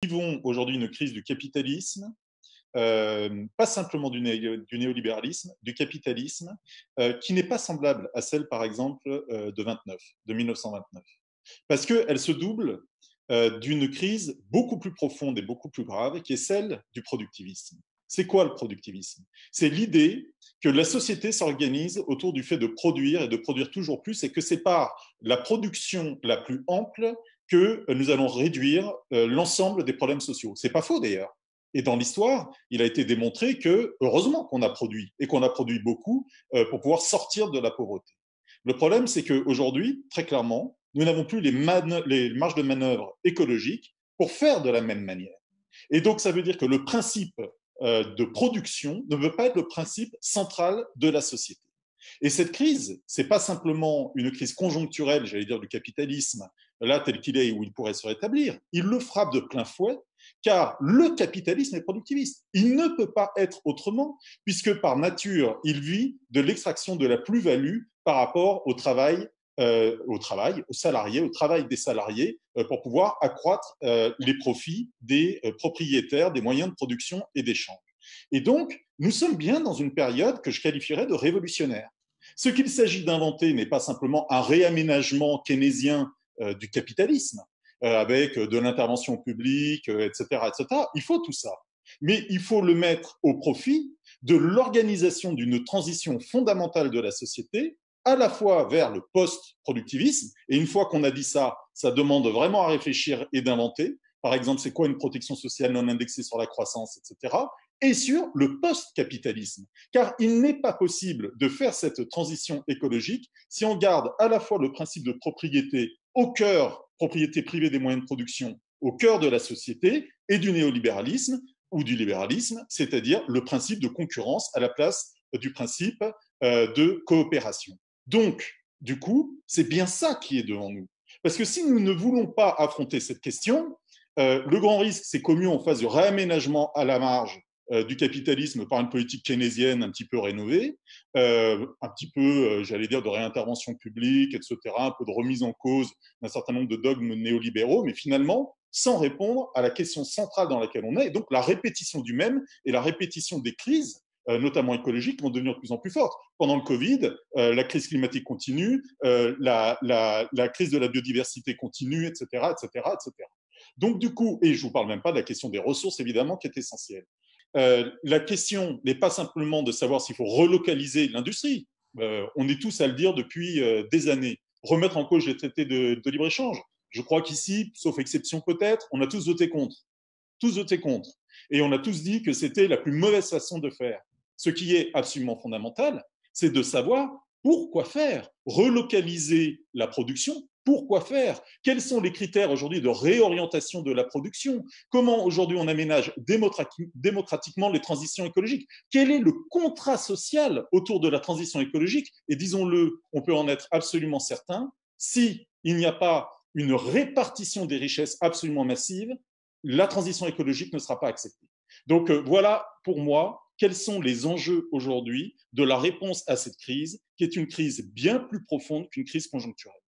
Vivons aujourd'hui une crise du capitalisme, pas simplement du néolibéralisme, du capitalisme, qui n'est pas semblable à celle, par exemple, de 1929. Parce qu'elle se double d'une crise beaucoup plus profonde et beaucoup plus grave, qui est celle du productivisme. C'est quoi le productivisme? C'est l'idée que la société s'organise autour du fait de produire et de produire toujours plus, et que c'est par la production la plus ample que nous allons réduire l'ensemble des problèmes sociaux. C'est pas faux d'ailleurs. Et dans l'histoire, il a été démontré que, heureusement qu'on a produit, et qu'on a produit beaucoup, pour pouvoir sortir de la pauvreté. Le problème, c'est qu'aujourd'hui, très clairement, nous n'avons plus les marges de manœuvre écologiques pour faire de la même manière. Et donc, ça veut dire que le principe de production ne veut pas être le principe central de la société. Et cette crise, c'est pas simplement une crise conjoncturelle, j'allais dire, du capitalisme, là tel qu'il est, où il pourrait se rétablir. Il le frappe de plein fouet, car le capitalisme est productiviste. Il ne peut pas être autrement, puisque par nature, il vit de l'extraction de la plus-value par rapport aux salariés, au travail des salariés, pour pouvoir accroître les profits des propriétaires des moyens de production et d'échange. Et donc, nous sommes bien dans une période que je qualifierais de révolutionnaire. Ce qu'il s'agit d'inventer n'est pas simplement un réaménagement keynésien du capitalisme, avec de l'intervention publique, etc., etc. Il faut tout ça. Mais il faut le mettre au profit de l'organisation d'une transition fondamentale de la société, à la fois vers le post-productivisme, et une fois qu'on a dit ça, ça demande vraiment à réfléchir et d'inventer. Par exemple, c'est quoi une protection sociale non indexée sur la croissance, etc., et sur le post-capitalisme. Car il n'est pas possible de faire cette transition écologique si on garde à la fois le principe de propriété au cœur, propriété privée des moyens de production, au cœur de la société, et du néolibéralisme ou du libéralisme, c'est-à-dire le principe de concurrence à la place du principe de coopération. Donc, du coup, c'est bien ça qui est devant nous. Parce que si nous ne voulons pas affronter cette question, le grand risque, c'est qu'au mieux on fasse du réaménagement à la marge du capitalisme par une politique keynésienne un petit peu rénovée, un petit peu, j'allais dire, de réintervention publique, etc., un peu de remise en cause d'un certain nombre de dogmes néolibéraux, mais finalement, sans répondre à la question centrale dans laquelle on est, et donc la répétition du même et la répétition des crises, notamment écologiques, vont devenir de plus en plus fortes. Pendant le Covid, la crise climatique continue, la crise de la biodiversité continue, etc., etc., etc. Donc, du coup, et je ne vous parle même pas de la question des ressources, évidemment, qui est essentielle. La question n'est pas simplement de savoir s'il faut relocaliser l'industrie. On est tous à le dire depuis des années. Remettre en cause les traités de libre-échange. Je crois qu'ici, sauf exception peut-être, on a tous voté contre. Tous voté contre. Et on a tous dit que c'était la plus mauvaise façon de faire. Ce qui est absolument fondamental, c'est de savoir pourquoi faire. Relocaliser la production, pourquoi faire? Quels sont les critères aujourd'hui de réorientation de la production? Comment aujourd'hui on aménage démocratiquement les transitions écologiques? Quel est le contrat social autour de la transition écologique? Et disons-le, on peut en être absolument certain, si il n'y a pas une répartition des richesses absolument massive, la transition écologique ne sera pas acceptée. Donc voilà pour moi quels sont les enjeux aujourd'hui de la réponse à cette crise, qui est une crise bien plus profonde qu'une crise conjoncturelle.